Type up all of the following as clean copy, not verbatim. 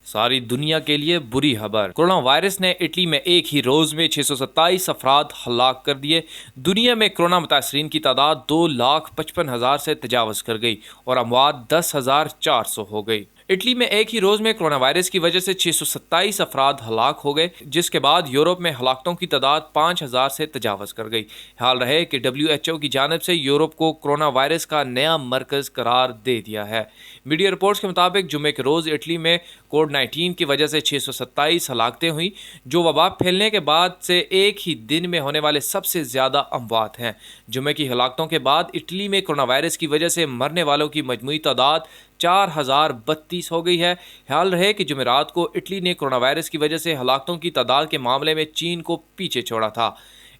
ساری دنیا کے لیے بری خبر۔ کورونا وائرس نے اٹلی میں ایک ہی روز میں 627 افراد ہلاک کر دیے۔ دنیا میں کورونا متاثرین کی تعداد 2,55,000 سے تجاوز کر گئی اور اموات 10,400 ہو گئی۔ اٹلی میں ایک ہی روز میں کورونا وائرس کی وجہ سے 627 افراد ہلاک ہو گئے، جس کے بعد یورپ میں ہلاکتوں کی تعداد 5,000 سے تجاوز کر گئی۔ حال رہے کہ WHO کی جانب سے یورپ کو کورونا وائرس کا نیا مرکز قرار دے دیا ہے۔ میڈیا رپورٹس کے مطابق جمعے کے روز اٹلی میں کووڈ-19 کی وجہ سے 627 ہلاکتیں ہوئیں، جو وبا پھیلنے کے بعد سے ایک ہی دن میں ہونے والے سب سے زیادہ اموات ہیں۔ جمعے کی ہلاکتوں کے بعد اٹلی میں کورونا وائرس کی وجہ سے مرنے والوں کی مجموعی تعداد 4,032 ہو گئی ہے۔ حال رہے کہ جمعرات کو اٹلی نے کورونا وائرس کی وجہ سے ہلاکتوں کی تعداد کے معاملے میں چین کو پیچھے چھوڑا تھا۔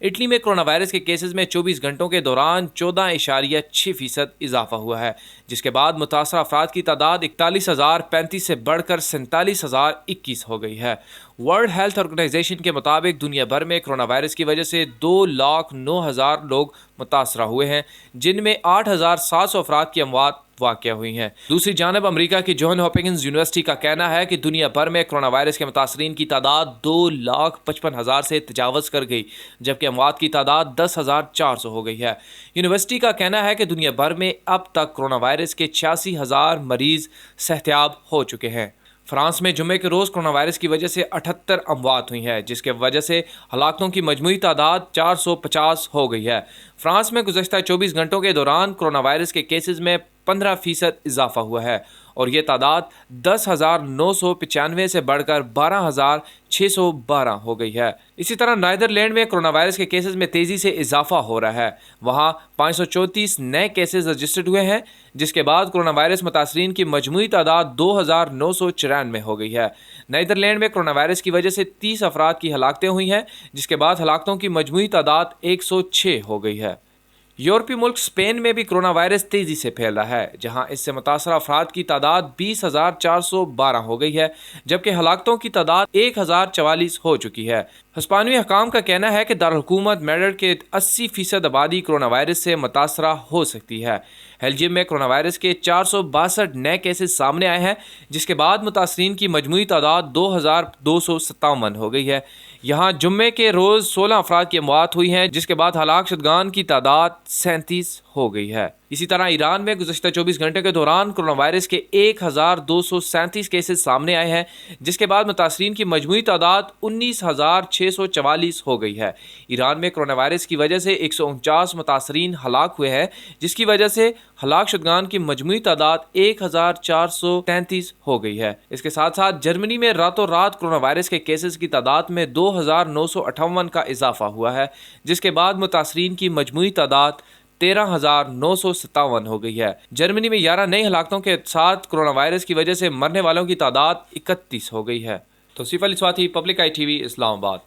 اٹلی میں کورونا وائرس کے کیسز میں 24 گھنٹوں کے دوران 14.6% اضافہ ہوا ہے، جس کے بعد متاثرہ افراد کی تعداد 41,035 سے بڑھ کر 47,021 ہو گئی ہے۔ ورلڈ ہیلتھ آرگنائزیشن کے مطابق دنیا بھر میں کورونا وائرس کی وجہ سے 2,09,000 لوگ متاثرہ ہوئے ہیں، جن میں 8,700 افراد کی اموات واقع ہوئی ہیں۔ دوسری جانب امریکہ کی جان ہاپکنز یونیورسٹی کا کہنا ہے کہ دنیا بھر میں کورونا وائرس کے متاثرین کی تعداد 2,55,000 سے تجاوز کر گئی، جبکہ اموات کی تعداد 10,400 ہو گئی ہے۔ یونیورسٹی کا کہنا ہے کہ دنیا بھر میں اب تک کورونا وائرس کے 86,000 مریض صحتیاب ہو چکے ہیں۔ فرانس میں جمعے کے روز کورونا وائرس کی وجہ سے 78 اموات ہوئی ہیں، جس کی وجہ سے ہلاکتوں کی مجموعی تعداد 450 ہو گئی ہے۔ فرانس میں گزشتہ 24 گھنٹوں کے دوران کورونا وائرس کے کیسز میں 15% اضافہ ہوا ہے اور یہ تعداد 10,995 سے بڑھ کر 12,612 ہو گئی ہے۔ اسی طرح نیدرلینڈ میں کورونا وائرس کے کیسز میں تیزی سے اضافہ ہو رہا ہے۔ وہاں 534 نئے کیسز رجسٹرڈ ہوئے ہیں، جس کے بعد کورونا وائرس متاثرین کی مجموعی تعداد 2,994 ہو گئی ہے۔ نیدرلینڈ میں کورونا وائرس کی وجہ سے 30 افراد کی ہلاکتیں ہوئی ہیں، جس کے بعد ہلاکتوں کی مجموعی تعداد 106 ہو گئی ہے۔ یورپی ملک اسپین میں بھی کورونا وائرس تیزی سے پھیل رہا ہے، جہاں اس سے متاثرہ افراد کی تعداد 20,412 ہو گئی ہے، جبکہ ہلاکتوں کی تعداد 1,044 ہو چکی ہے۔ ہسپانوی حکام کا کہنا ہے کہ دارالحکومت میڈرڈ کے 80% آبادی کورونا وائرس سے متاثرہ ہو سکتی ہے۔ بیلجیم میں کورونا وائرس کے 462 نئے کیسز سامنے آئے ہیں، جس کے بعد متاثرین کی مجموعی تعداد 2,257 ہو گئی ہے۔ یہاں جمعے کے روز 16 افراد کی اموات ہوئی ہیں، جس کے بعد ہلاک شدگان کی تعداد 37 ہو گئی ہے۔ اسی طرح ایران میں گزشتہ 24 گھنٹے کے دوران کورونا وائرس کے 1,237 کیسز سامنے آئے ہیں، جس کے بعد متاثرین کی مجموعی تعداد 19,644 ہو گئی ہے۔ ایران میں کورونا وائرس کی وجہ سے 149 متاثرین ہلاک ہوئے ہیں، جس کی وجہ سے ہلاک شدگان کی مجموعی تعداد 1,433 ہو گئی ہے۔ اس کے ساتھ ساتھ جرمنی میں راتوں رات کورونا وائرس کے کیسز کی تعداد میں 2,958 کا اضافہ ہوا ہے، جس کے بعد متاثرین کی مجموعی تعداد 13,957 ہو گئی ہے۔ جرمنی میں 11 نئی ہلاکتوں کے ساتھ کورونا وائرس کی وجہ سے مرنے والوں کی تعداد 31 ہو گئی ہے۔ Tauseef Ali Swati, public I T V, اسلام آباد۔